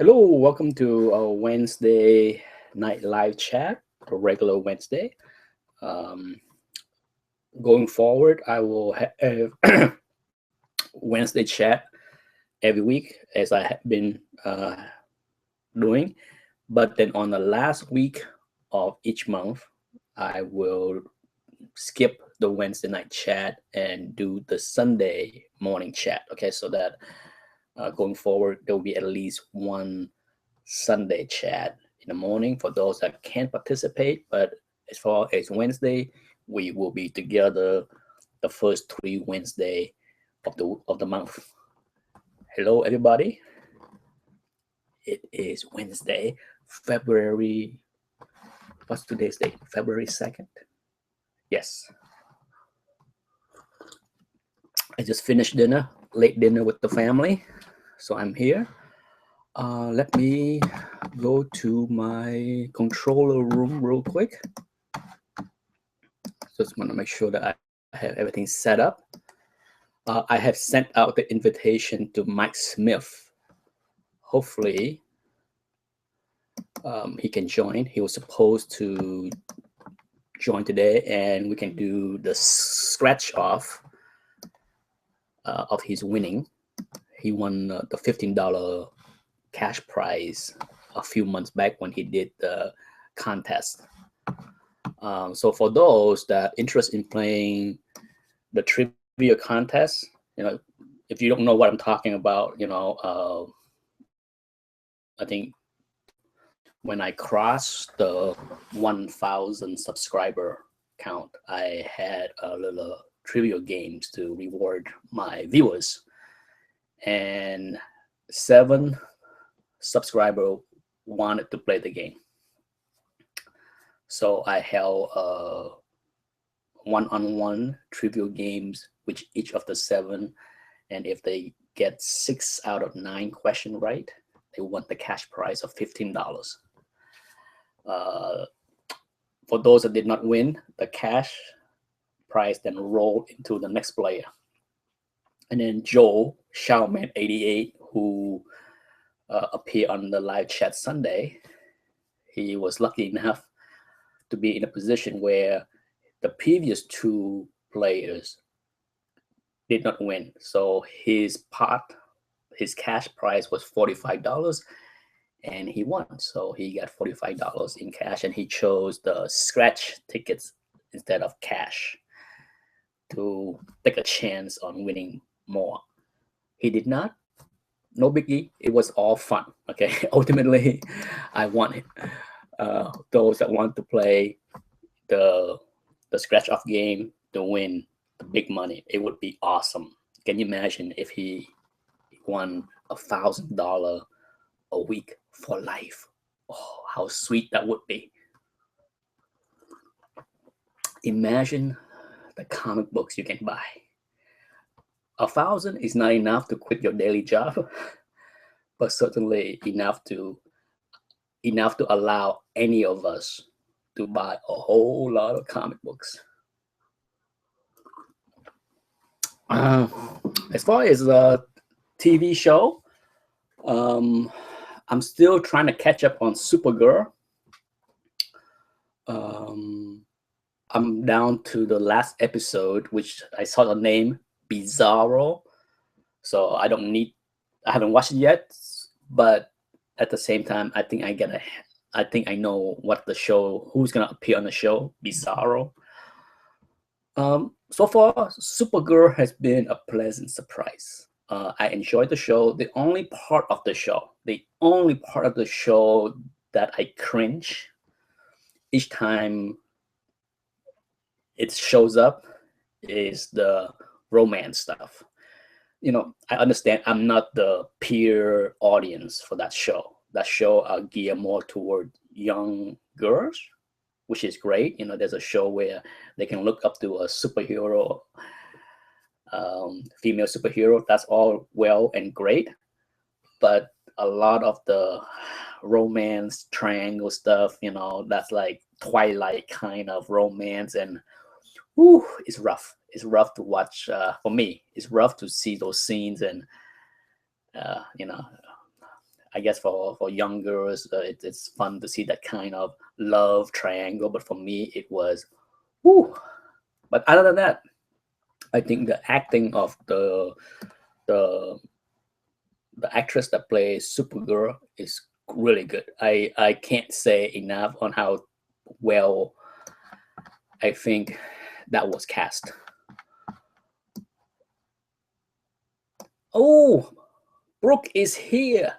Hello, welcome to our Wednesday night live chat, a regular Wednesday. Um, Going forward, I will have Wednesday chat every week as I have been doing. But then on the last week of each month, I will skip the Wednesday night chat and do the Sunday morning chat. Okay, so that going forward, there will be at least one Sunday chat in the morning for those that can't participate. But as far as Wednesday, we will be together the first three Wednesday of the month. Hello, everybody. It is Wednesday, February. What's today's date? February 2nd. Yes, I just finished dinner, late dinner with the family, so I'm here. Let me go to my controller room real quick. Just want to make sure that I have everything set up. I have sent out the invitation to Mike Smith. Hopefully, he can join. He was supposed to join today, and we can do the scratch off of his winning. He won the $15 cash prize a few months back when he did the contest. So for those that interested in playing the trivia contest, if you don't know what I'm talking about, I think when I crossed the 1,000 subscriber count, I had a little trivia games to reward my viewers, and 7 subscriber wanted to play the game. So I held one-on-one trivia games with each of the 7, and if they get 6 out of 9 question right, they want the cash prize of $15. For those that did not win, the cash prize then rolled into the next player. And then Joe Showman 88, who appeared on the live chat Sunday, he was lucky enough to be in a position where the previous 2 players did not win. So his cash prize was $45, and he won. So he got $45 in cash, and he chose the scratch tickets instead of cash to take a chance on winning more. He did not. No biggie. It was all fun. Okay. Ultimately, I won it. Those that want to play the scratch off game to win the big money, it would be awesome. Can you imagine if he won $1,000 a week for life? Oh, how sweet that would be. Imagine the comic books you can buy. 1,000 is not enough to quit your daily job, but certainly enough to allow any of us to buy a whole lot of comic books. As far as a TV show, I'm still trying to catch up on Supergirl. I'm down to the last episode, which I saw the name Bizarro. So I haven't watched it yet, but at the same time, I think I know who's gonna appear on the show, Bizarro. So far, Supergirl has been a pleasant surprise. I enjoyed the show. The only part of the show that I cringe each time it shows up is the romance stuff. I understand I'm not the peer audience for that show. That show are geared more toward young girls, which is great. There's a show where they can look up to a superhero, female superhero. That's all well and great, but a lot of the romance triangle stuff, that's like Twilight kind of romance, and it's rough. It's rough to watch. For me, it's rough to see those scenes, and I guess for young girls, it's fun to see that kind of love triangle. But for me, it was, woo. But other than that, I think the acting of the the actress that plays Supergirl is really good. I can't say enough on how well I think that was cast. Oh, Brooke is here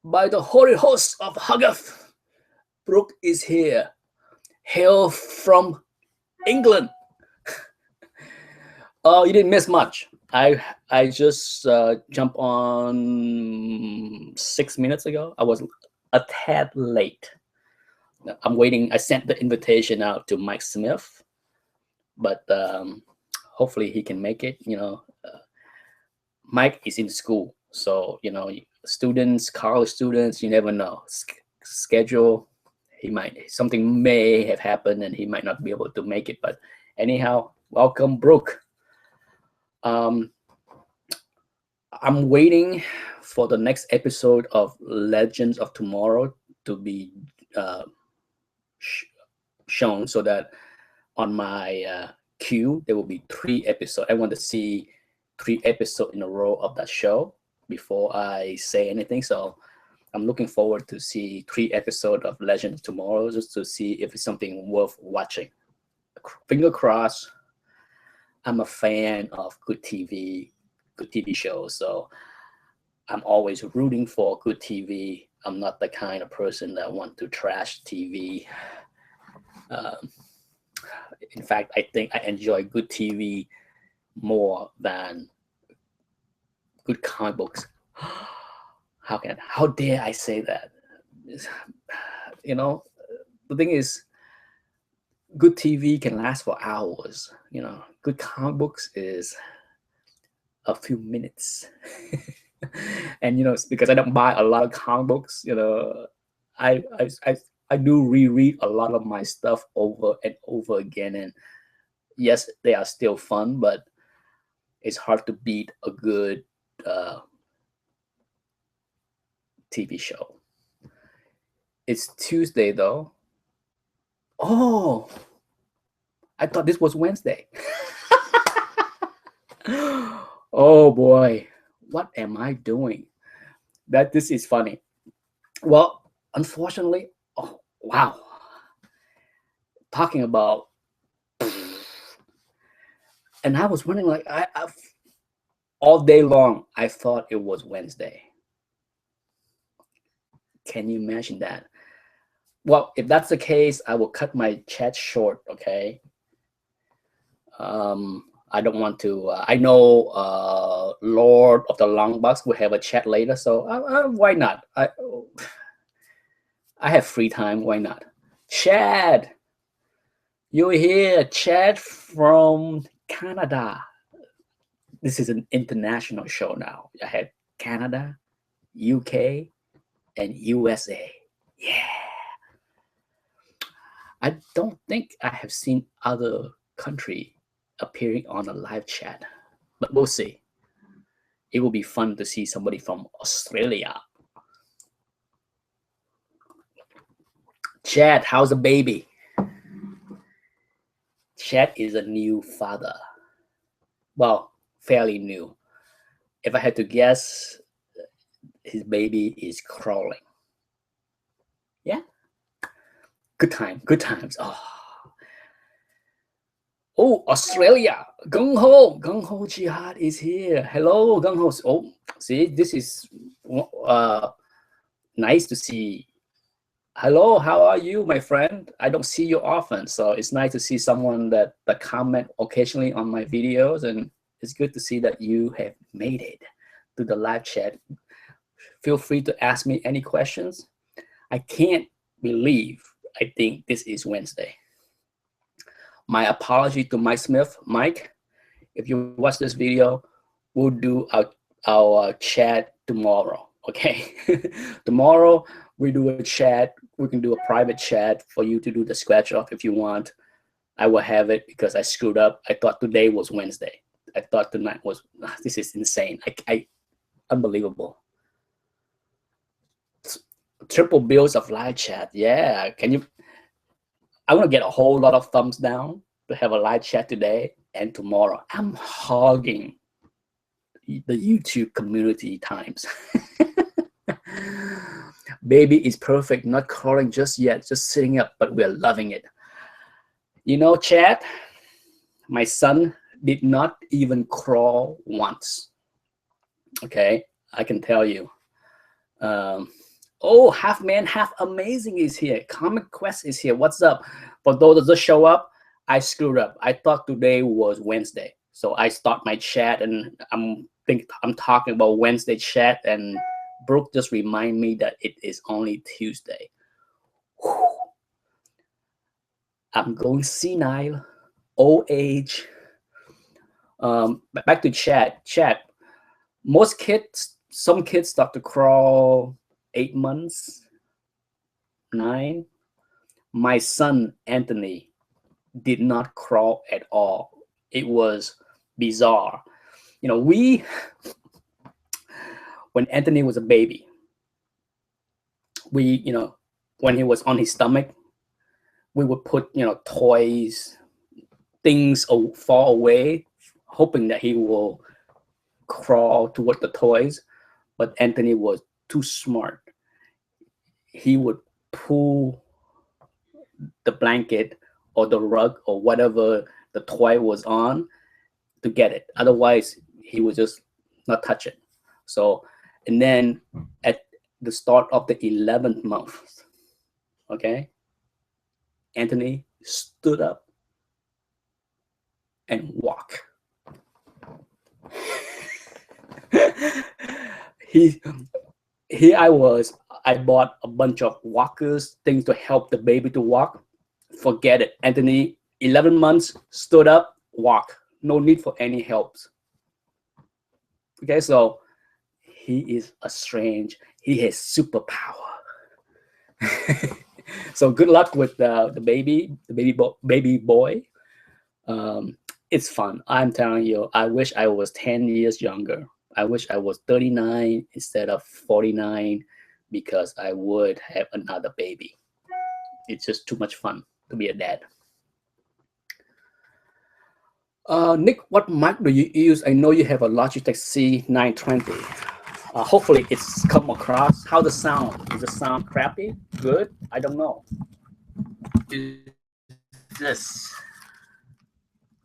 by the holy host of Huggath. Brooke is here. Hail from England. Oh, you didn't miss much. I just jumped on 6 minutes ago. I was a tad late. I'm waiting. I sent the invitation out to Mike Smith, but hopefully he can make it. Mike is in school, so students, college students, you never know. Schedule. Something may have happened, and he might not be able to make it. But anyhow, welcome, Brooke. I'm waiting for the next episode of Legends of Tomorrow to be shown, so that on my queue there will be 3 episodes. I want to see 3 episodes in a row of that show before I say anything. So I'm looking forward to see 3 episodes of Legends of Tomorrow, just to see if it's something worth watching. Finger crossed. I'm a fan of good TV shows, so I'm always rooting for good TV. I'm not the kind of person that want to trash TV. In fact, I think I enjoy good TV more than good comic books. How dare I say that? The thing is, good TV can last for hours. Good comic books is a few minutes. And it's because I don't buy a lot of comic books. I do reread a lot of my stuff over and over again, and yes, they are still fun, but it's hard to beat a good TV show. It's Tuesday though. Oh, I thought this was Wednesday. Oh boy, what am I doing? This is funny. Well, unfortunately, oh wow. Talking about, and I was wondering, like, I all day long I thought it was Wednesday. Can you imagine that? Well, if that's the case, I will cut my chat short, okay? I don't want to. I know Lord of the Long Box will have a chat later, so why not? I have free time. Why not? Chad, you're here. Chad from Canada. This is an international show now. I had Canada, UK, and USA. Yeah. I don't think I have seen other country appearing on a live chat, but we'll see. It will be fun to see somebody from Australia. Chad, how's the baby? Chad is a new father. Well, fairly new. If I had to guess, his baby is crawling. Yeah. Good times. Oh, Australia. Gung Ho Jihad is here. Hello, Gung Ho. Oh, see, this is nice to see. Hello, how are you, my friend? I don't see you often, so it's nice to see someone that comment occasionally on my videos, and it's good to see that you have made it to the live chat. Feel free to ask me any questions. I can't believe I think this is Wednesday. My apology to Mike Smith. Mike, if you watch this video, we'll do our chat tomorrow, okay? Tomorrow we do a chat. We can do a private chat for you to do the scratch off if you want. I will have it because I screwed up. I thought today was Wednesday. I thought tonight was, this is insane. I unbelievable. triple bills of live chat. Yeah, can you? I want to get a whole lot of thumbs down to have a live chat today and tomorrow. I'm hogging the YouTube community times. Baby is perfect, not crawling just yet, just sitting up, but we're loving it. You know, chat, my son did not even crawl once. Okay, I can tell you. Oh, half man, half amazing is here. Comic Quest is here. What's up? For those that just show up, I screwed up. I thought today was Wednesday, so I start my chat, and I'm talking about Wednesday chat, and Brooke just remind me that it is only Tuesday. Whew. I'm going senile, old age. Back to chat. Chat. Most kids, some kids start to crawl 8 months, 9. My son Anthony did not crawl at all. It was bizarre. You know, when Anthony was a baby, when he was on his stomach, we would put, toys, things far away, hoping that he will crawl toward the toys. But Anthony was too smart. He would pull the blanket or the rug or whatever the toy was on to get it. Otherwise, he would just not touch it. So, and then at the start of the 11th month, okay, Anthony stood up and walked. Here I bought a bunch of walkers, things to help the baby to walk. Forget it. Anthony, 11 months, stood up, walk. No need for any helps. Okay, so he is he has superpower. So good luck with the baby boy. It's fun. I'm telling you, I wish I was 10 years younger. I wish I was 39 instead of 49, because I would have another baby. It's just too much fun to be a dad. Nick, what mic do you use? I know you have a Logitech C920. Hopefully it's come across. How the sound? Does it sound crappy? Good? I don't know. Is this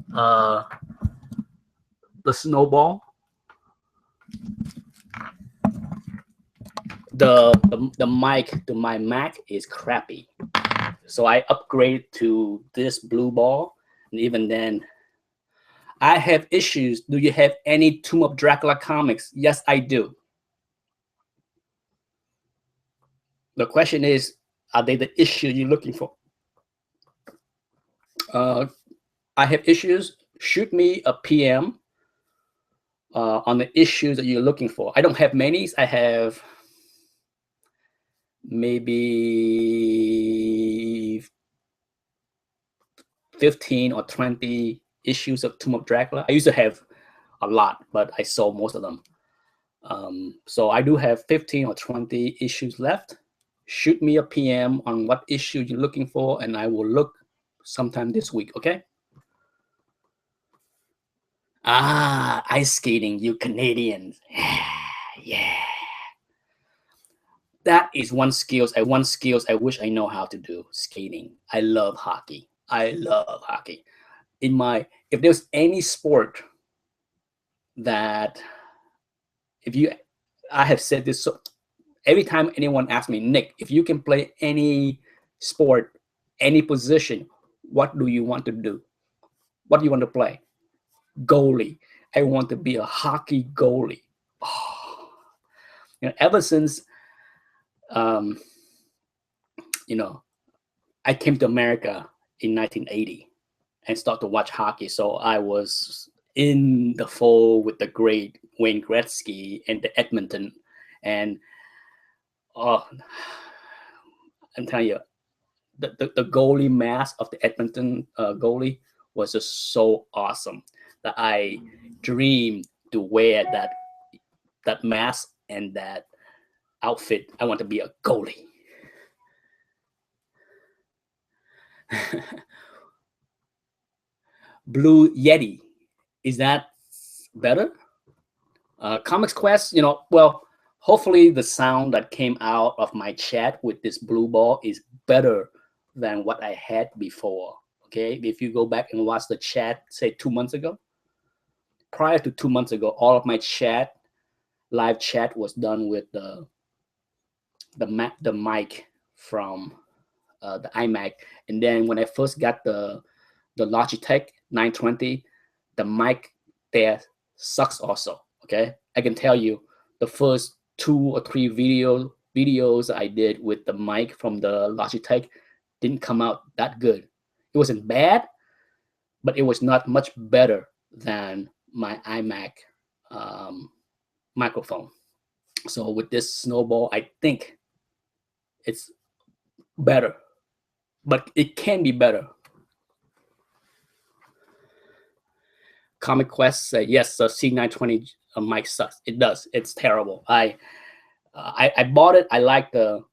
the snowball? The mic to my Mac is crappy, so I upgrade to this blue ball, and even then I have issues. Do you have any Tomb of Dracula comics? Yes, I do. The question is, are they the issue you're looking for? I have issues. Shoot me a PM on the issues that you're looking for. I don't have many. I have maybe 15 or 20 issues of Tomb of Dracula. I used to have a lot, but I sold most of them. So I do have 15 or 20 issues left. Shoot me a PM on what issue you're looking for, and I will look sometime this week, okay? Ice skating, you Canadians. Yeah. That is one skills I wish I know how to do. Skating. I love hockey. If there's any sport that I have said this, so every time anyone asks me, Nick, if you can play any sport, any position, what do you want to do? What do you want to play? Goalie. I want to be a hockey goalie. Oh. Ever since I came to America in 1980 and started to watch hockey. So I was in the fold with the great Wayne Gretzky and the Edmonton. And I'm telling you, the goalie mask of the Edmonton goalie was just so awesome that I dreamed to wear that mask and that outfit. I want to be a goalie. Blue Yeti, is that better? Comics Quest, well, hopefully the sound that came out of my chat with this blue ball is better than what I had before. Okay, if you go back and watch the chat, say 2 months ago, prior to 2 months ago, all of my live chat was done with the mic from the iMac, and then when I first got the Logitech 920, the mic there sucks also. Okay, I can tell you the first 2 or 3 videos I did with the mic from the Logitech didn't come out that good. It wasn't bad, but it was not much better than my iMac microphone. So with this Snowball, I think it's better, but it can be better. Comic Quest said yes, the C920 mic sucks. It does. It's terrible. I bought it. I like the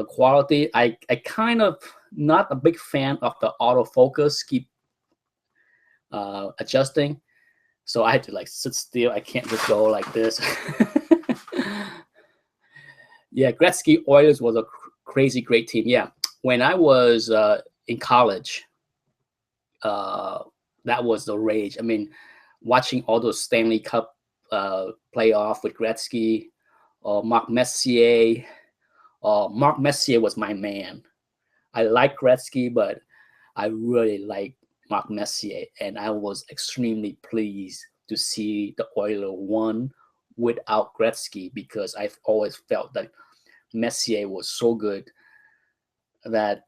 quality. I kind of not a big fan of the autofocus keep adjusting, so I had to like sit still. I can't just go like this. Yeah, Gretzky Oilers was a crazy great team. Yeah, when I was in college, that was the rage. I mean, watching all those Stanley Cup playoff with Gretzky or Mark Messier. Mark Messier was my man. I like Gretzky, but I really like Mark Messier, and I was extremely pleased to see the Oilers won without Gretzky, because I've always felt that Messier was so good that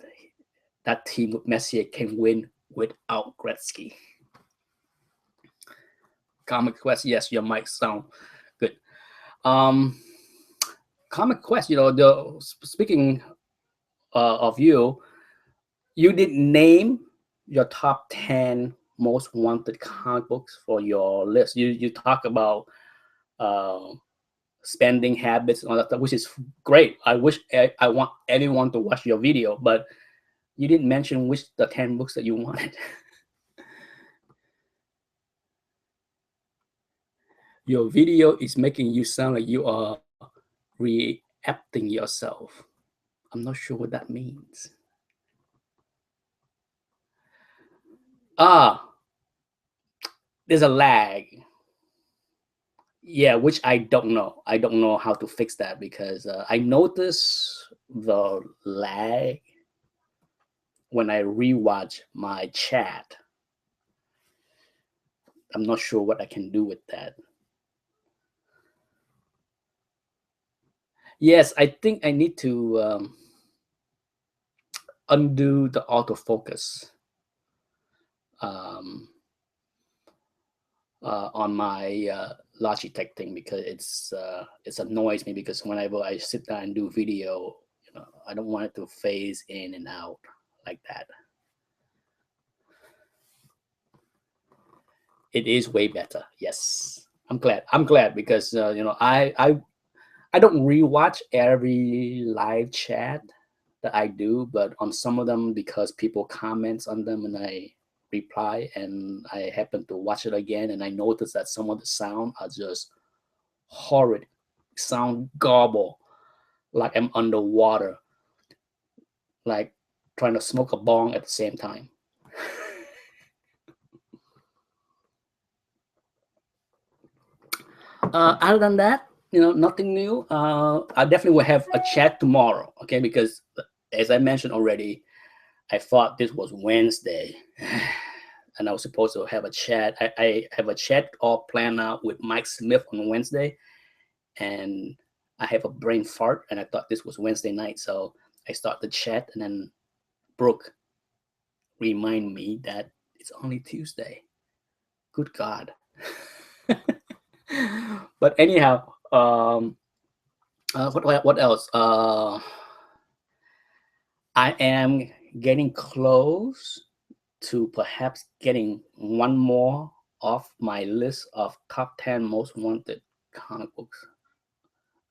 that team with Messier can win without Gretzky. Comic Quest, yes, your mic sound good. Comic Quest, speaking of you didn't name your top 10 most wanted comic books for your list. You talk about spending habits and all that stuff, which is great. I wish I want everyone to watch your video, but you didn't mention which the 10 books that you wanted. Your video is making you sound like you are reacting yourself. I'm not sure what that means. There's a lag. Yeah, which I don't know. I don't know how to fix that, because I notice the lag when I rewatch my chat. I'm not sure what I can do with that. Yes, I think I need to undo the autofocus on my Logitech thing, because it's annoys me, because whenever I sit down and do video, I don't want it to phase in and out like that. It is way better. Yes, I'm glad because I don't rewatch every live chat that I do, but on some of them, because people comments on them and I reply, and I happen to watch it again, and I notice that some of the sound are just horrid, sound garble, like I'm underwater, like trying to smoke a bong at the same time. Other than that, nothing new. I definitely will have a chat tomorrow, okay? Because as I mentioned already, I thought this was Wednesday, and I was supposed to have a chat. I have a chat all planned out with Mike Smith on Wednesday, and I have a brain fart, and I thought this was Wednesday night. So I start the chat, and then Brooke remind me that it's only Tuesday. Good God. But anyhow, what else? I am getting close to perhaps getting one more off my list of top 10 most wanted comic books.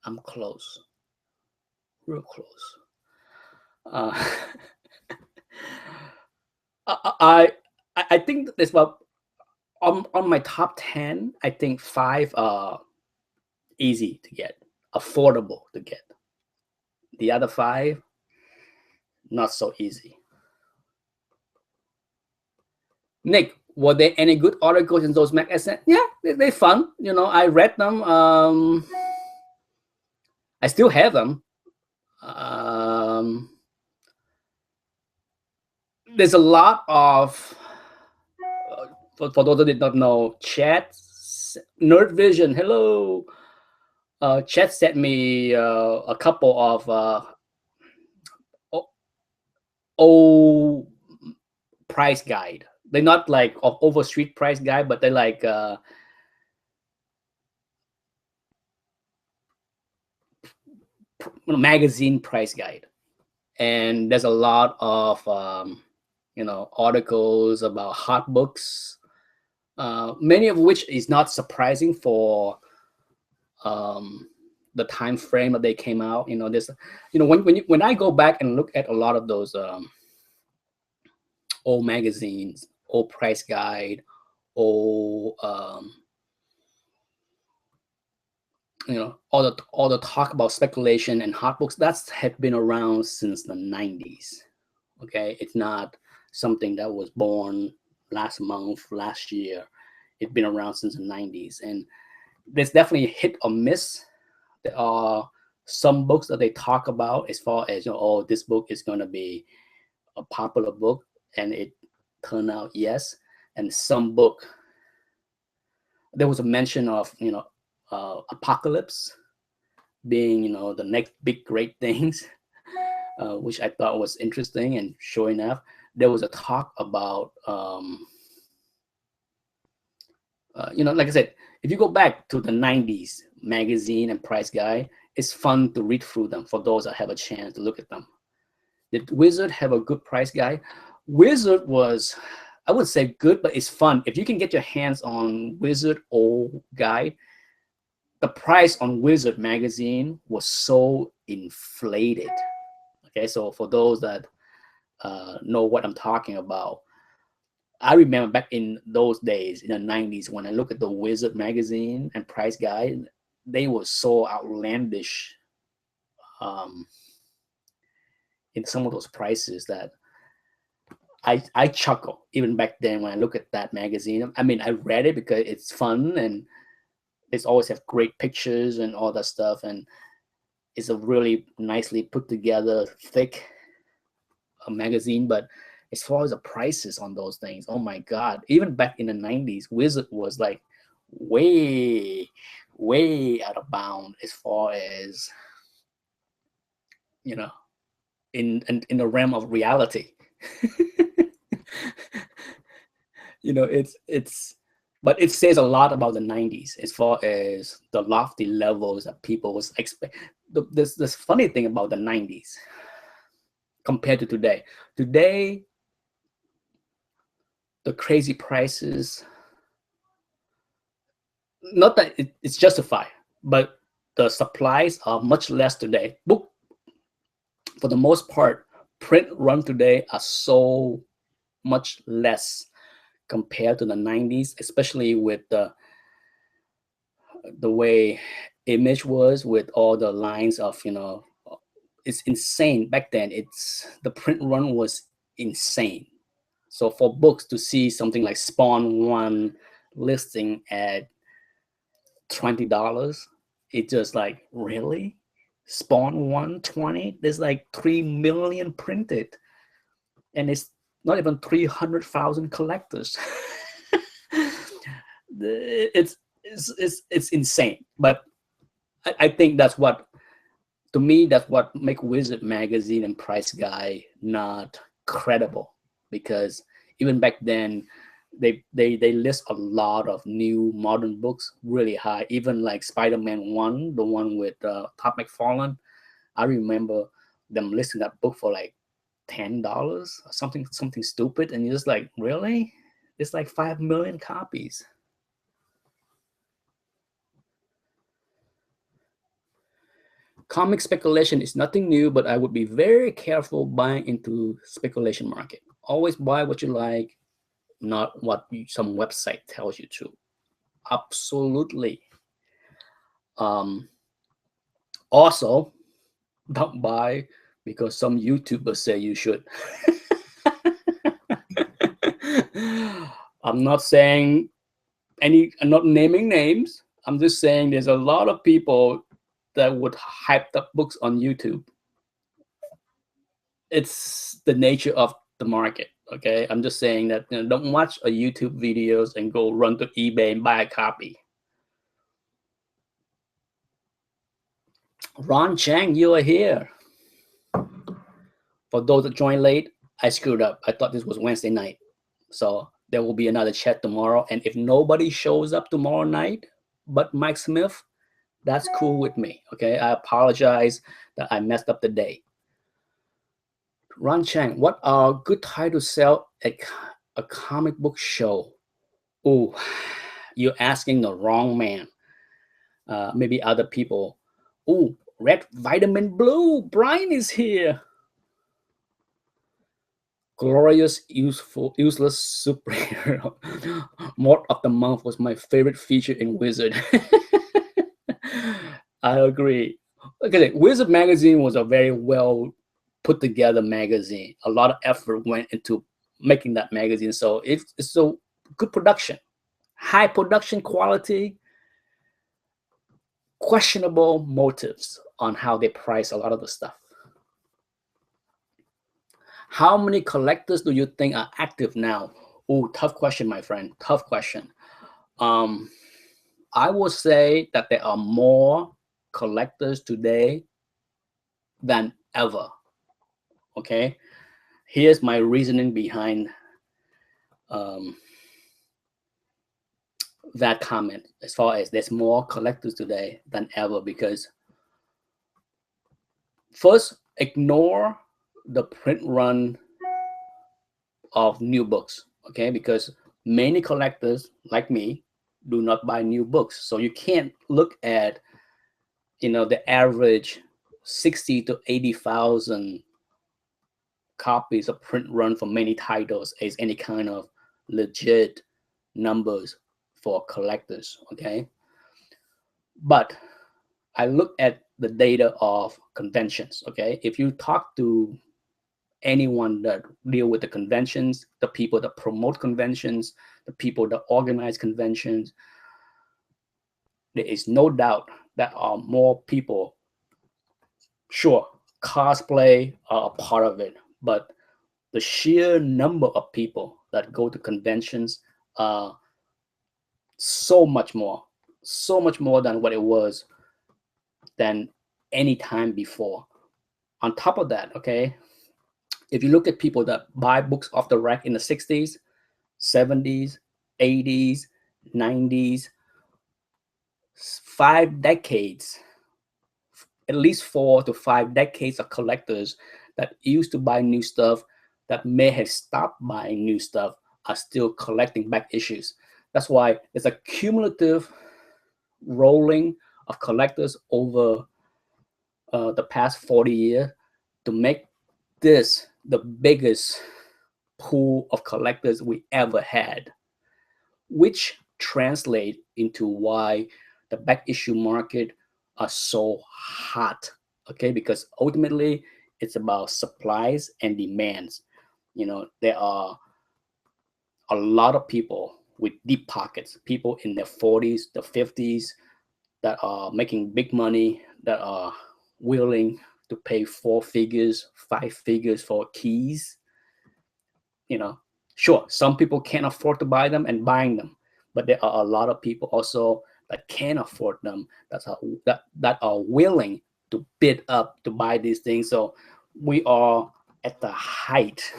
I'm close, real close. Uh, I I think there's about on my top 10. I think five are easy to get, affordable to get. The other five, not so easy. Nick, were there any good articles in those magazines? Yeah, they're fun. I read them. I still have them. There's a lot of, for those that did not know, chat, Nerd Vision, hello. Chat sent me a couple of old price guide. They're not like of overstreet price guide, but they're like magazine price guide. And there's a lot of articles about hot books, many of which is not surprising for the time frame that they came out. This, when I go back and look at a lot of those old magazines, old price guide, old all the talk about speculation and hot books, that's had been around since the 90s. Okay, it's not something that was born last month, last year. It's been around since the 90s, and there's definitely hit or miss. There are some books that they talk about as far as, oh, this book is going to be a popular book, and it turned out yes. And some book, there was a mention of apocalypse being the next big great things, which I thought was interesting. And sure enough, there was a talk about like I said, if you go back to the 90s magazine and price guide, it's fun to read through them for those that have a chance to look at them. Did Wizard have a good price guide? Wizard was, I would say, good, but it's fun. If you can get your hands on Wizard old guide, the price on Wizard magazine was so inflated. Okay, so for those that know what I'm talking about, I remember back in those days in the 90s when I look at the Wizard magazine and price guide, they were so outlandish in some of those prices that I chuckle even back then when I look at that magazine. I mean, I read it because it's fun and it's always have great pictures and all that stuff, and it's a really nicely put together, thick magazine. But as far as the prices on those things, oh my God, even back in the 90s, Wizard was like way out of bound as far as, in the realm of reality. But it says a lot about the 90s as far as the lofty levels that people was expect. This funny thing about the 90s compared to today. Today, the crazy prices, not that it's justified, but the supplies are much less today. Book, for the most part, print run today are so much less compared to the 90s, especially with the way Image was, with all the lines of, it's insane. Back then, the print run was insane. So for books to see something like Spawn 1 listing at $20, it's just like, really? Spawn 120? There's like 3 million printed, and it's not even 300,000 collectors. It's insane. But I think that's what, to me, that's what make Wizard magazine and price guide not credible, because even back then they list a lot of new modern books really high. Even like Spider-Man 1, the one with Todd McFarlane, I remember them listing that book for like $10 or something stupid, and you're just like, really? It's like 5 million copies. Comic speculation is nothing new, but I would be very careful buying into speculation market. Always buy what you like, not what some website tells you to. Absolutely. Also, don't buy because some YouTubers say you should. I'm not saying I'm not naming names. I'm just saying there's a lot of people that would hype up books on YouTube. It's the nature of the market. Okay, I'm just saying that, don't watch a YouTube videos and go run to eBay and buy a copy. Ron Chang, you are here. For those that joined late, I screwed up. I thought this was Wednesday night. So there will be another chat tomorrow. And if nobody shows up tomorrow night but Mike Smith, that's cool with me. Okay, I apologize that I messed up the day. Ron Chang, what are good titles to sell at a comic book show? Oh, you're asking the wrong man. Maybe other people. Oh, Red Vitamin Blue, Brian is here. Glorious, useful, useless superhero. Mod of the Month was my favorite feature in Wizard. I agree. Okay, Wizard magazine was a very well put together magazine. A lot of effort went into making that magazine, so it's a good production, high production quality, questionable motives on how they price a lot of the stuff. How many collectors do you think are active now? Oh, tough question, my friend. Tough question. I will say that there are more collectors today than ever. Okay, here's my reasoning behind that comment. As far as there's more collectors today than ever, because first, ignore the print run of new books. Okay, because many collectors like me do not buy new books, so you can't look at the average 60 to 80,000 copies of print run for many titles as any kind of legit numbers for collectors. Okay, but I look at the data of conventions. Okay, if you talk to anyone that deal with the conventions, the people that promote conventions, the people that organize conventions, there is no doubt that are more people. Sure, cosplay are a part of it, but the sheer number of people that go to conventions are so much more than what it was than any time before. On top of that, okay, if you look at people that buy books off the rack in the 60s, 70s, 80s, 90s, 5 decades, at least 4 to 5 decades of collectors that used to buy new stuff that may have stopped buying new stuff are still collecting back issues. That's why there's a cumulative rolling of collectors over the past 40 years to make this the biggest pool of collectors we ever had, which translate into why the back issue market are so hot. Okay, because ultimately it's about supplies and demands. There are a lot of people with deep pockets, people in their 40s, the 50s, that are making big money, that are willing to pay 4 figures, 5 figures for keys. Sure, some people can't afford to buy them and buying them, but there are a lot of people also that can afford them, that are willing to bid up to buy these things. So we are at the height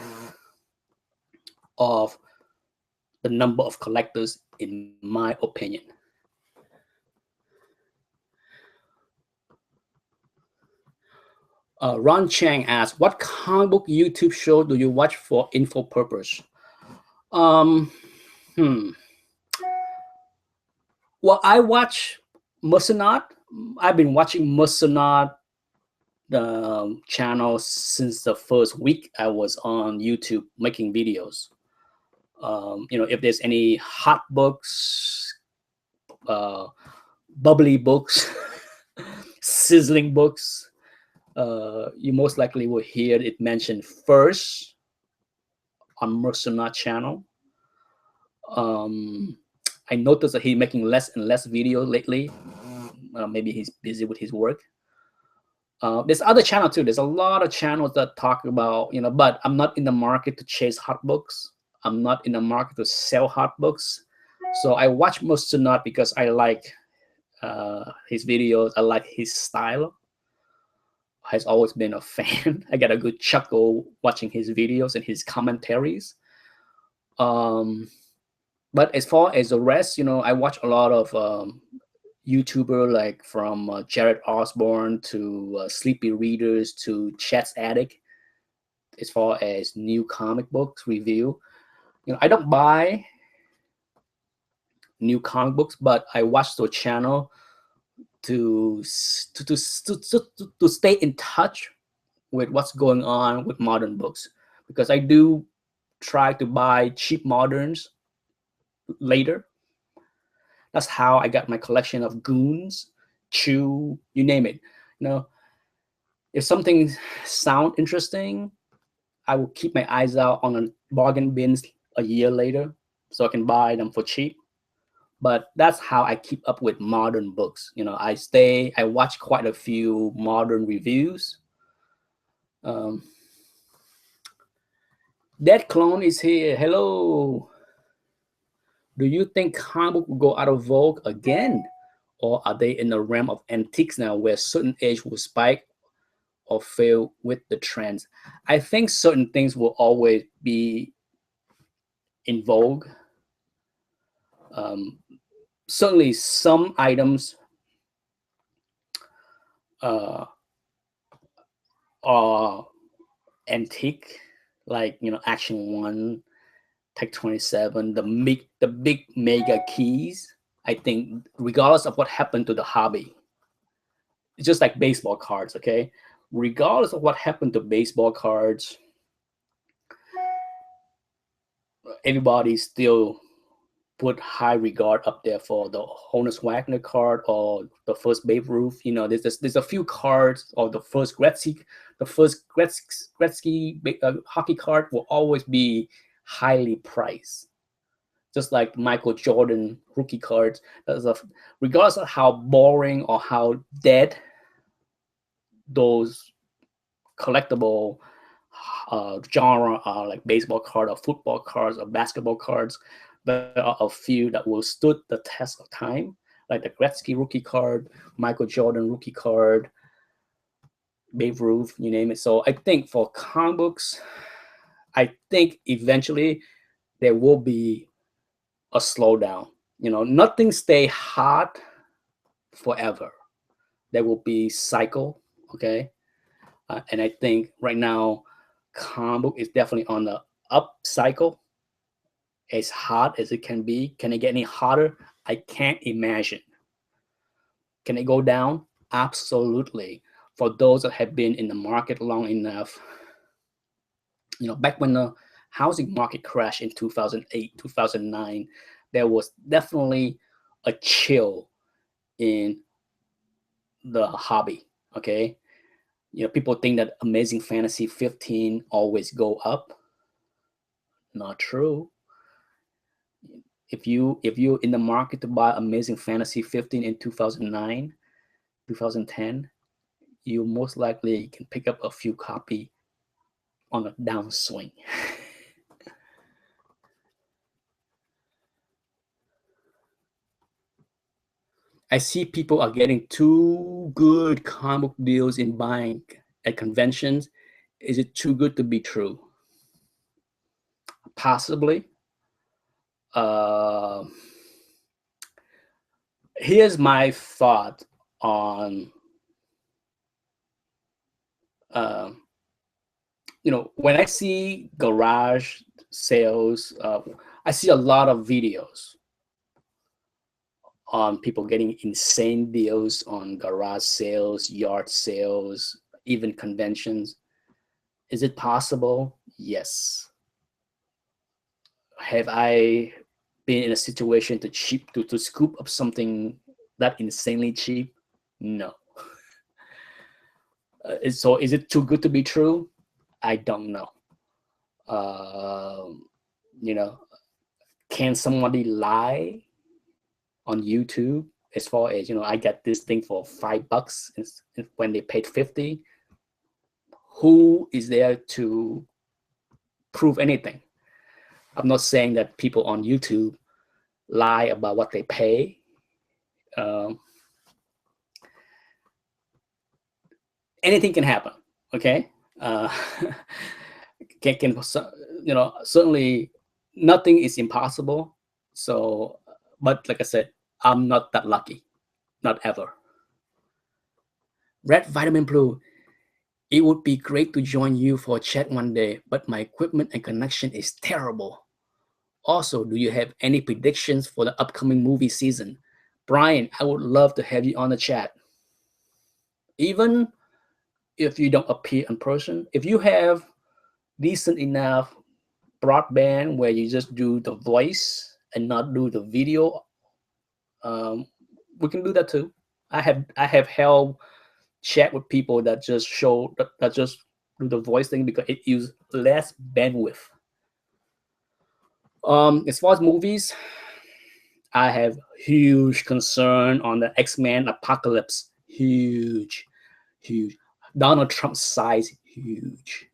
of the number of collectors, in my opinion. Ron Chang asks, what comic book YouTube show do you watch for info purpose? Well, I watch Mercenaut. I've been watching Mercenaut the channel since the first week I was on YouTube making videos. If there's any hot books, bubbly books, sizzling books, you most likely will hear it mentioned first on Mercenat channel. I noticed that he's making less and less videos lately. Maybe he's busy with his work. There's other channel too. There's a lot of channels that talk about, but I'm not in the market to chase hot books. I'm not in the market to sell hot books. So I watch Mercenat because I like his videos. I like his style. Has always been a fan. I get a good chuckle watching his videos and his commentaries. But as far as the rest, I watch a lot of YouTuber like from Jared Osborne to Sleepy Readers to Chat's Addict. As far as new comic books review, I don't buy new comic books, but I watch the channel to stay in touch with what's going on with modern books, because I do try to buy cheap moderns later. That's how I got my collection of Goons, Chew, you name it. If something sounds interesting, I will keep my eyes out on a bargain bins a year later so I can buy them for cheap. But that's how I keep up with modern books. I watch quite a few modern reviews. Dead Clone is here. Hello. Do you think comic book will go out of vogue again? Or are they in the realm of antiques now where certain age will spike or fail with the trends? I think certain things will always be in vogue. Certainly some items are antique, like Action 1, Tech 27, the big mega keys. I think regardless of what happened to the hobby, it's just like baseball cards, okay? Regardless of what happened to baseball cards, everybody still put high regard up there for the Honus Wagner card or the first Babe Ruth. There's a few cards, or the first Gretzky hockey card will always be highly priced. Just like Michael Jordan rookie cards, regardless of how boring or how dead those collectible genre are, like baseball card or football cards or basketball cards, there are a few that will stood the test of time, like the Gretzky rookie card, Michael Jordan rookie card, Babe Ruth, you name it. So I think for comic books, I think eventually there will be a slowdown. Nothing stay hot forever. There will be cycle, okay? And I think right now, comic book is definitely on the up cycle. As hot as it can be. Can it get any hotter? I can't imagine. Can it go down? Absolutely. For those that have been in the market long enough, back when the housing market crashed in 2008, 2009, there was definitely a chill in the hobby, okay? People think that Amazing Fantasy 15 always go up. Not true. If you're in the market to buy Amazing Fantasy 15 in 2009, 2010, you most likely can pick up a few copy on a downswing. I see people are getting too good comic book deals in buying at conventions. Is it too good to be true? Possibly. Here's my thought on when I see garage sales, I see a lot of videos on people getting insane deals on garage sales, yard sales, even conventions. Is it possible? Yes. Have I been in a situation to scoop up something that insanely cheap? No. So is it too good to be true? I don't know. You know, can somebody lie on YouTube as far as, I got this thing for $5 when they paid 50? Who is there to prove anything? I'm not saying that people on YouTube lie about what they pay. Anything can happen. Okay. Certainly nothing is impossible. So, but like I said, I'm not that lucky, not ever. Red Vitamin Blue, it would be great to join you for a chat one day, but my equipment and connection is terrible. Also, do you have any predictions for the upcoming movie season? Brian, I would love to have you on the chat. Even if you don't appear in person, if you have decent enough broadband where you just do the voice and not do the video, we can do that too. I have held chat with people that just do the voice thing because it uses less bandwidth. As far as movies, I have huge concern on the X-Men Apocalypse. Huge. Donald Trump size, huge.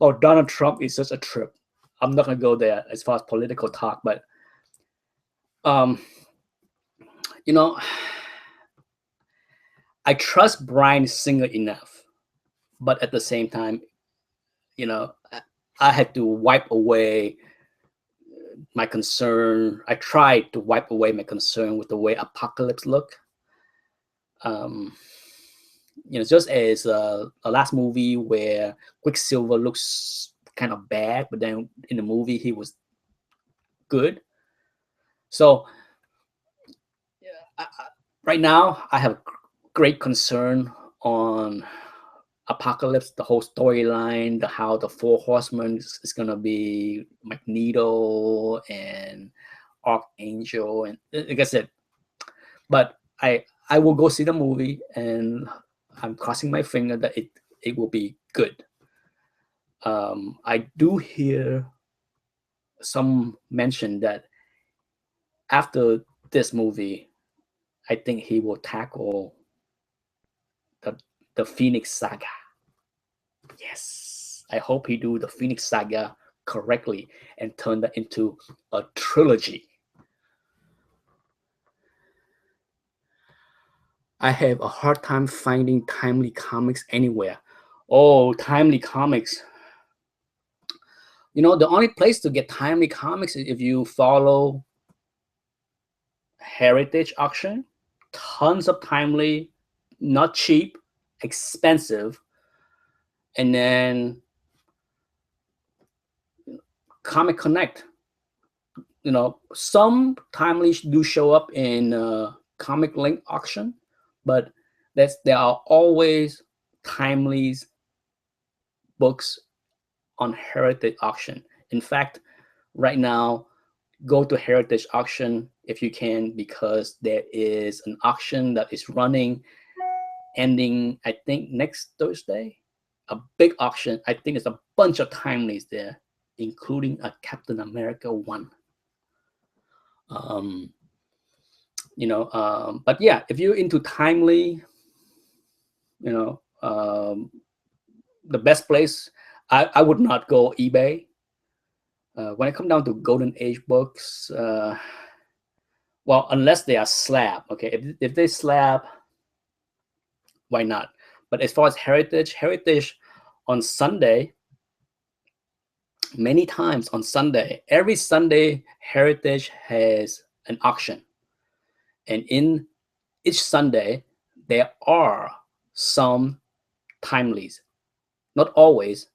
Oh, Donald Trump is such a trip. I'm not gonna go there as far as political talk, but I trust Bryan Singer enough, but at the same time, I had to wipe away my concern. I tried to wipe away my concern with the way Apocalypse look. Just as a last movie where Quicksilver looks kind of bad, but then in the movie he was good. So right now I have great concern on Apocalypse, the whole storyline, how the Four Horsemen is gonna be Magneto and Archangel, and like I said, but I will go see the movie, and I'm crossing my finger that it will be good. I do hear some mention that after this movie, I think he will tackle the Phoenix Saga. Yes, I hope he do the Phoenix Saga correctly and turn that into a trilogy. I have a hard time finding Timely Comics anywhere. Oh, Timely Comics. The only place to get Timely Comics is if you follow Heritage Auction. Tons of Timely, not cheap, expensive. And then Comic Connect. Some Timely do show up in Comic Link Auction, but there are always Timely books on Heritage Auction. In fact, right now, go to Heritage Auction if you can, because there is an auction that is running, ending, I think, next Thursday. A big auction. I think there's a bunch of Timelies there, including a Captain America 1. But yeah, if you're into Timely, the best place, I would not go eBay. When it comes down to Golden Age books, well, unless they are slab, okay. If they slab, why not? But as far as Heritage on Sunday, many times on Sunday, every Sunday, Heritage has an auction. And in each Sunday, there are some Timelies. Not always,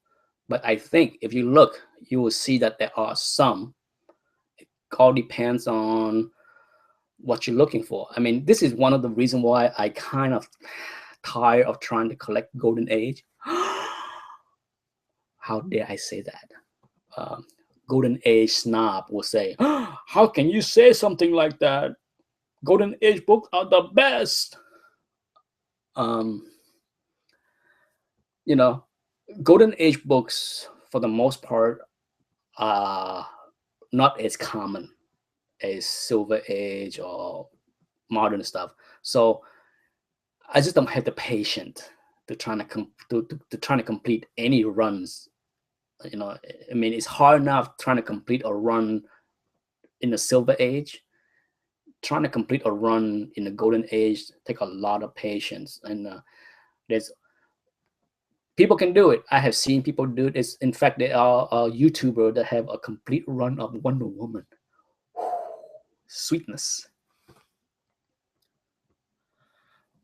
but I think if you look, you will see that there are some. It all depends on what you're looking for. I mean, this is one of the reasons why I kind of tired of trying to collect Golden Age. How dare I say that? Golden Age snob will say, how can you say something like that? Golden Age books are the best. You know, Golden Age books, for the most part, are not as common as Silver Age or modern stuff. So I just don't have the patience to trying to complete any runs. You know, I mean, it's hard enough trying to complete a run in the Silver Age. Trying to complete a run in the Golden Age take a lot of patience, and there's people can do it. I have seen people do this. In fact, there are YouTubers that have a complete run of Wonder Woman. Sweetness.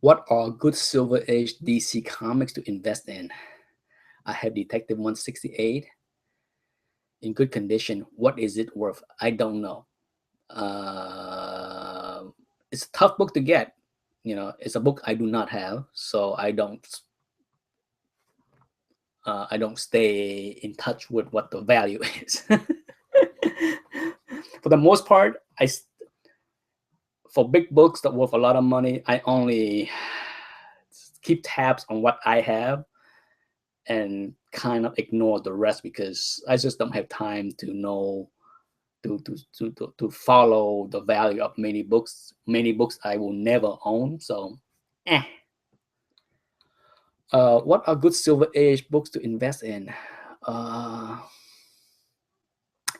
What are good Silver Age DC comics to invest in? I have Detective 168 in good condition. What is it worth? I don't know. It's a tough book to get. You know, it's a book I do not have, so I don't stay in touch with what the value is. For the most part, for big books that worth a lot of money, I only keep tabs on what I have and kind of ignore the rest because I just don't have time to know to follow the value of many books. Many books I will never own. So, what are good Silver Age books to invest in?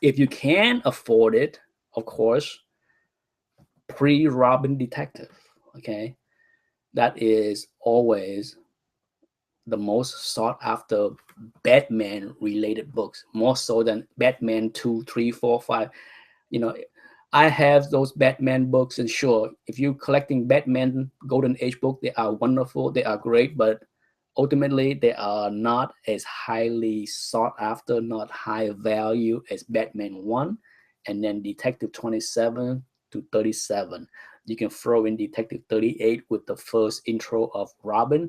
If you can afford it, of course, pre-Robin Detective. Okay, that is always the most sought after Batman related books, more so than Batman 2, 3, 4, 5. You know, I have those Batman books, and sure, if you're collecting Batman Golden Age book, they are wonderful, they are great, but ultimately they are not as highly sought after, not high value as Batman 1, and then Detective 27 to 37. You can throw in Detective 38 with the first intro of Robin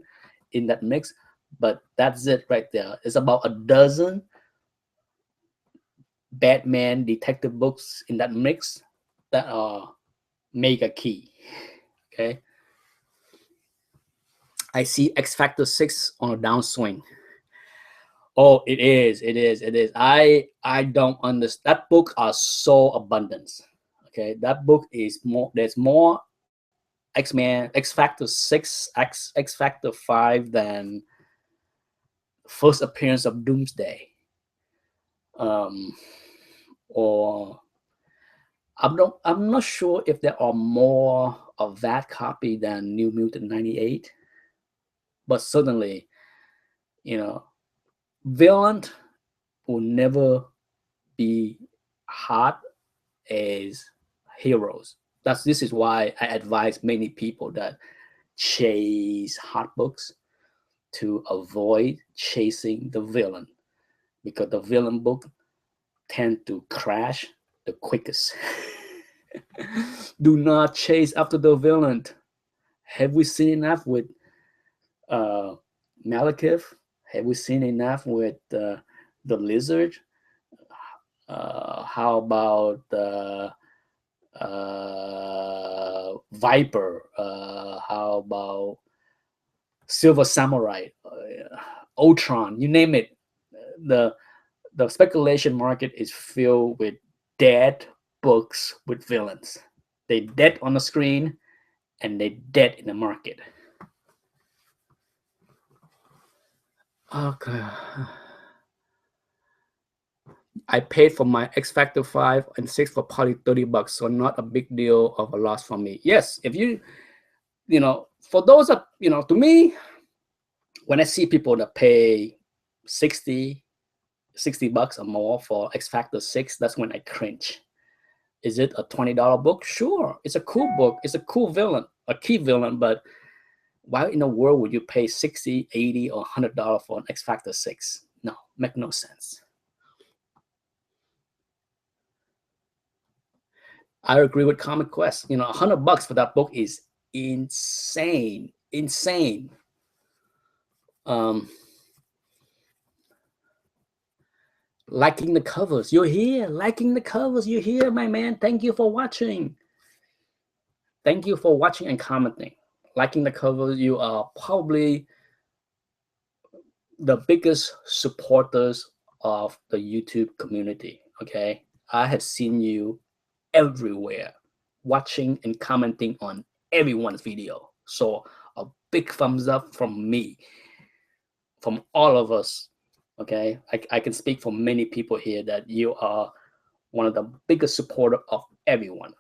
in that mix, but that's it right there. It's about a dozen Batman detective books in that mix that are mega key. Okay. I see X Factor 6 on a downswing. Oh, it is. I don't understand. That book are so abundant. Okay, that book is more. There's more X Factor 6, X Factor 5 than first appearance of Doomsday. Or I'm not sure if there are more of that copy than New Mutant 98, but certainly, you know, Villain will never be hot as heroes. This is why I advise many people that chase hot books to avoid chasing the villain, because the villain book tend to crash the quickest. Do not chase after the villain. Have we seen enough with Malekith? Have we seen enough with the Lizard? How about Viper? How about Silver Samurai? Ultron? You name it. The speculation market is filled with dead books with villains. They dead on the screen and they dead in the market. Okay. I paid for my X Factor 5 and 6 for probably $30, so not a big deal of a loss for me. Yes, if you know, for those of, you know, to me, when I see people that pay 60 bucks or more for X Factor 6, that's when I cringe. Is it a $20 book? Sure, it's a cool book. It's a cool villain, a key villain, but why in the world would you pay 60, 80, or $100 for an X Factor 6? No, make no sense. I agree with Comic Quest. You know, $100 for that book is insane. Liking the covers, you're here. Liking the covers, you're here, my man. Thank you for watching. Thank you for watching and commenting. Liking the covers, you are probably the biggest supporters of the YouTube community. Okay, I have seen you everywhere, watching and commenting on everyone's video. So a big thumbs up from me, from all of us. Okay, I can speak for many people here that you are one of the biggest supporter of everyone.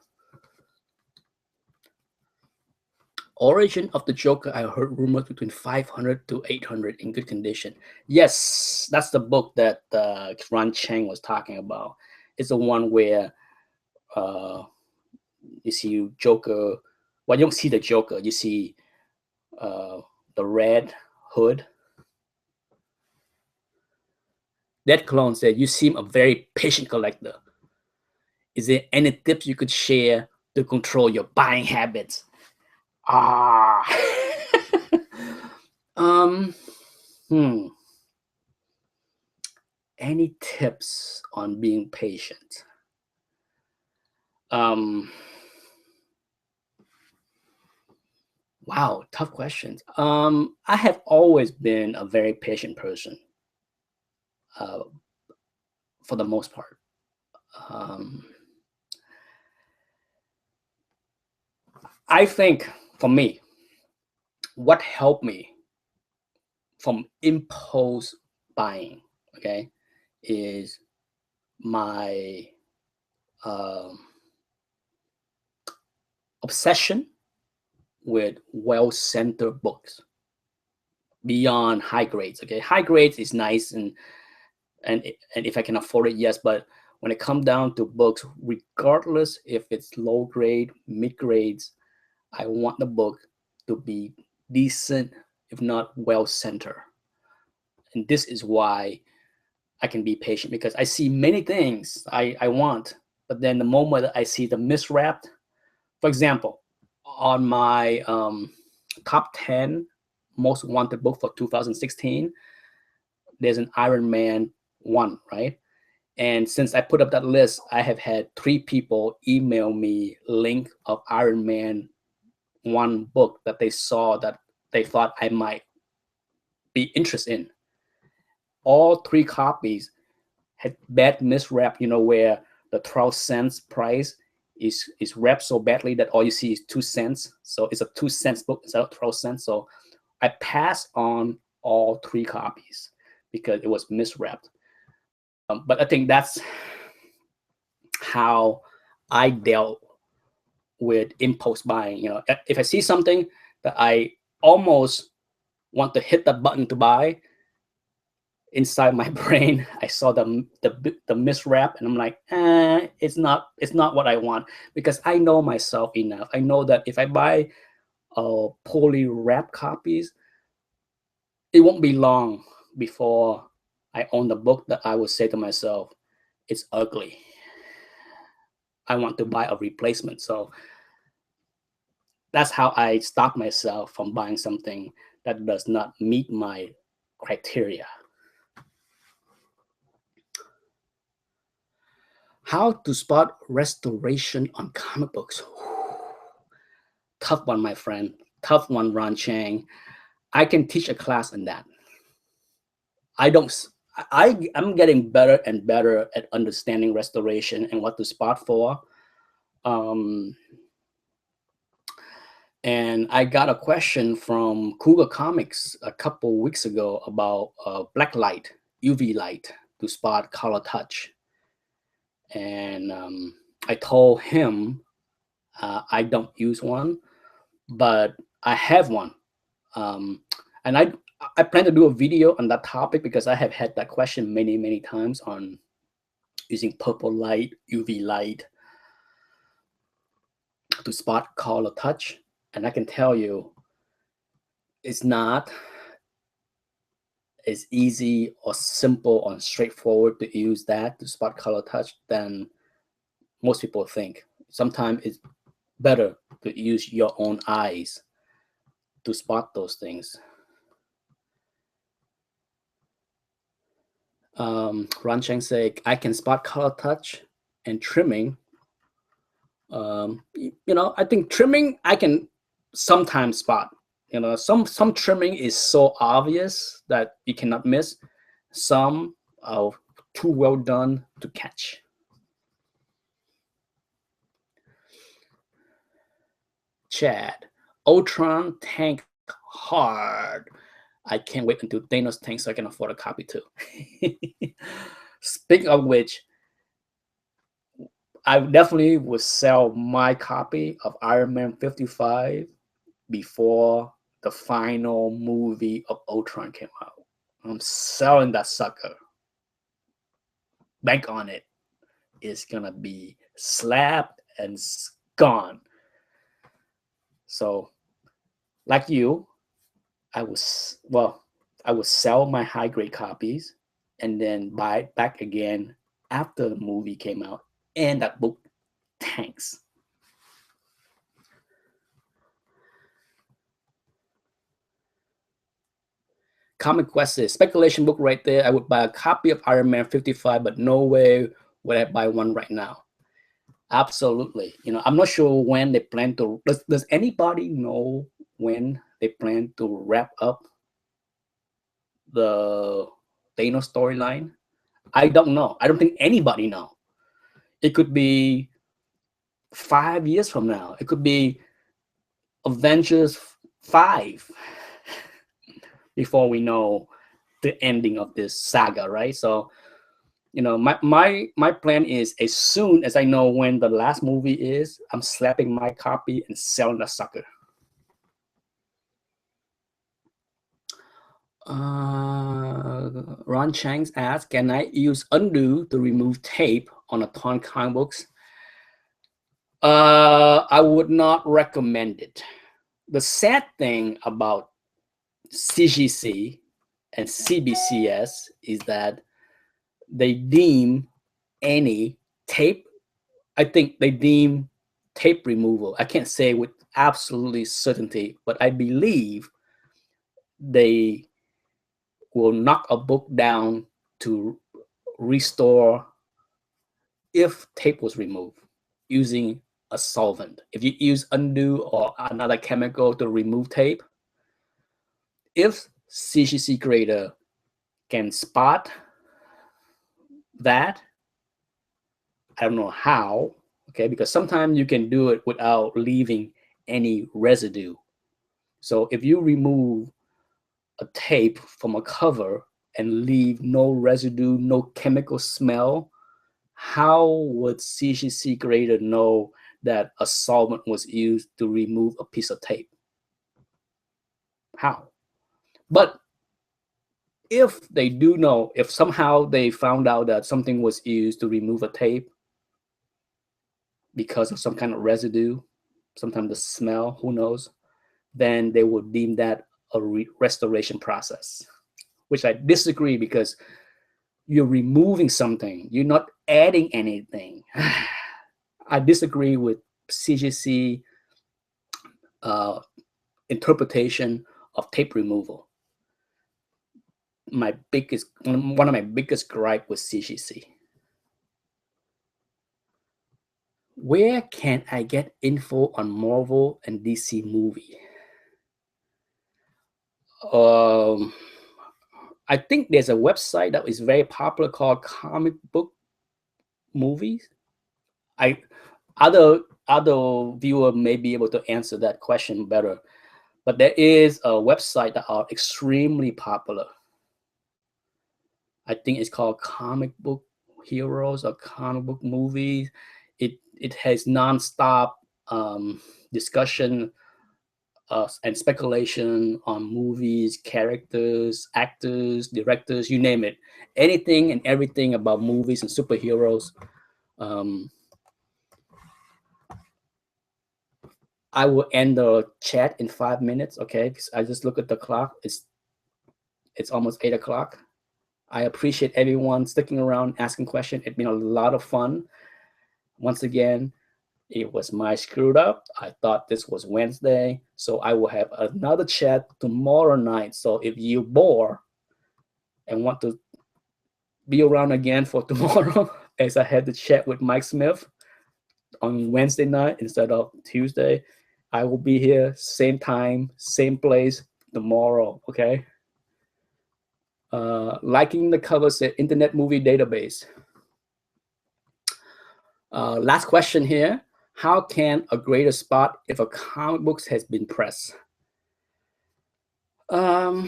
Origin of the Joker, I heard rumors between 500 to 800 in good condition. Yes, that's the book that Ron Chang was talking about. It's the one where you see Joker. Well, you don't see the Joker. You see the red hood. That clone said, "You seem a very patient collector. Is there any tips you could share to control your buying habits?" Ah. Any tips on being patient? Wow, tough questions. I have always been a very patient person, for the most part. I think for me, what helped me from impulse buying, okay, is my obsession with well-centered books beyond high grades. Okay, high grades is nice, and if I can afford it, yes. But when it comes down to books, regardless if it's low grade, mid grades, I want the book to be decent, if not well-centered. And this is why I can be patient, because I see many things I want, but then the moment I see the miswrapped, for example, on my top 10 most wanted book for 2016, there's an Iron Man 1, right? And since I put up that list, I have had 3 people email me link of Iron Man 1 book that they saw that they thought I might be interested in. All 3 copies had bad miswrap, where the 12 cents price is wrapped so badly that all you see is 2 cents. So it's a 2 cents book instead of 12 cents. So I passed on all 3 copies because it was miswrapped. But I think that's how I dealt with impulse buying. If I see something that I almost want to hit the button to buy, inside my brain I saw the miswrap, and I'm like, it's not what I want, because I know myself enough. I know that if I buy poorly wrapped copies, it won't be long before I own the book that I will say to myself, it's ugly, I want to buy a replacement. So that's how I stop myself from buying something that does not meet my criteria. How to spot restoration on comic books. Tough one, my friend. Tough one, Ron Chang. I can teach a class on that. I'm getting better and better at understanding restoration and what to spot for. And I got a question from Cougar Comics a couple weeks ago about black light, UV light, to spot color touch. And I told him I don't use one, but I have one. And I plan to do a video on that topic, because I have had that question many times on using purple light, UV light to spot color touch. And I can tell you, it's not as easy or simple or straightforward to use that to spot color touch than most people think. Sometimes it's better to use your own eyes to spot those things. Ron Chang say, I can spot color touch and trimming. I think trimming I can sometimes spot. Some trimming is so obvious that you cannot miss. Some are too well done to catch. Chad, Ultron tank hard. I can't wait until Thanos tanks so I can afford a copy too. Speaking of which, I definitely would sell my copy of Iron Man 55 before the final movie of Ultron came out. I'm selling that sucker. Bank on it. It's gonna be slapped and gone. So, like you, I would sell my high grade copies and then buy it back again after the movie came out and that book tanks. Comic Quest is speculation book right there. I would buy a copy of Iron Man 55, but no way would I buy one right now. Absolutely. I'm not sure when they plan to. Does anybody know when they plan to wrap up the Thanos storyline? I don't know. I don't think anybody know. It could be 5 years from now. It could be Avengers 5 before we know the ending of this saga, right? So, my plan is as soon as I know when the last movie is, I'm slapping my copy and selling the sucker. Ron Chang's asked, can I use undo to remove tape on a ton comic books? I would not recommend it. The sad thing about CGC and CBCS is that they deem any tape, I think they deem tape removal. I can't say with absolutely certainty, but I believe they will knock a book down to restore if tape was removed using a solvent. If you use undo or another chemical to remove tape, if CGC Creator can spot that, I don't know how, okay, because sometimes you can do it without leaving any residue. So if you remove a tape from a cover and leave no residue, no chemical smell, how would CGC Creator know that a solvent was used to remove a piece of tape? How? But if they do know, if somehow they found out that something was used to remove a tape because of some kind of residue, sometimes the smell, who knows, then they would deem that a restoration process, which I disagree because you're removing something, you're not adding anything. I disagree with CGC interpretation of tape removal. One of my biggest gripe with CGC. Where can I get info on Marvel and DC movie? I think there's a website that is very popular called Comic Book Movies. Other viewer may be able to answer that question better, but there is a website that are extremely popular. I think it's called Comic Book Heroes or Comic Book Movies. It has nonstop discussion and speculation on movies, characters, actors, directors, you name it. Anything and everything about movies and superheroes. I will end the chat in 5 minutes, okay? Because I just look at the clock. It's almost 8 o'clock. I appreciate everyone sticking around, asking questions. It's been a lot of fun. Once again, it was my screwed up. I thought this was Wednesday, so I will have another chat tomorrow night. So if you're bored and want to be around again for tomorrow as I had to chat with Mike Smith on Wednesday night instead of Tuesday. I will be here same time, same place tomorrow, okay? Liking the cover said Internet Movie Database. Last question here. How can a grader spot if a comic book has been pressed? There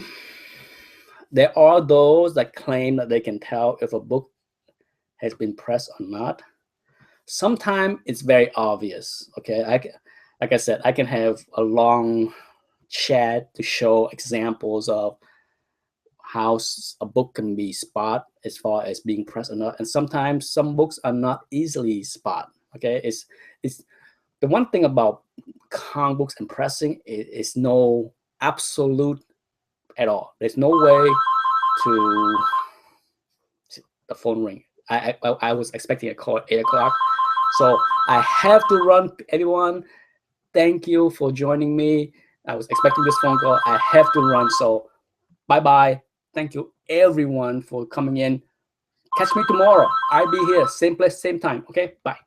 are those that claim that they can tell if a book has been pressed or not. Sometimes it's very obvious, okay? Like I said, I can have a long chat to show examples of how a book can be spot as far as being pressed or not. And sometimes some books are not easily spot, okay? It's the one thing about comic books and pressing is no absolute at all. There's no way to the phone ring. I was expecting a call at 8 o'clock. So I have to run, everyone. Thank you for joining me. I was expecting this phone call. I have to run. So bye-bye. Thank you, everyone, for coming in. Catch me tomorrow. I'll be here, same place, same time. Okay, bye.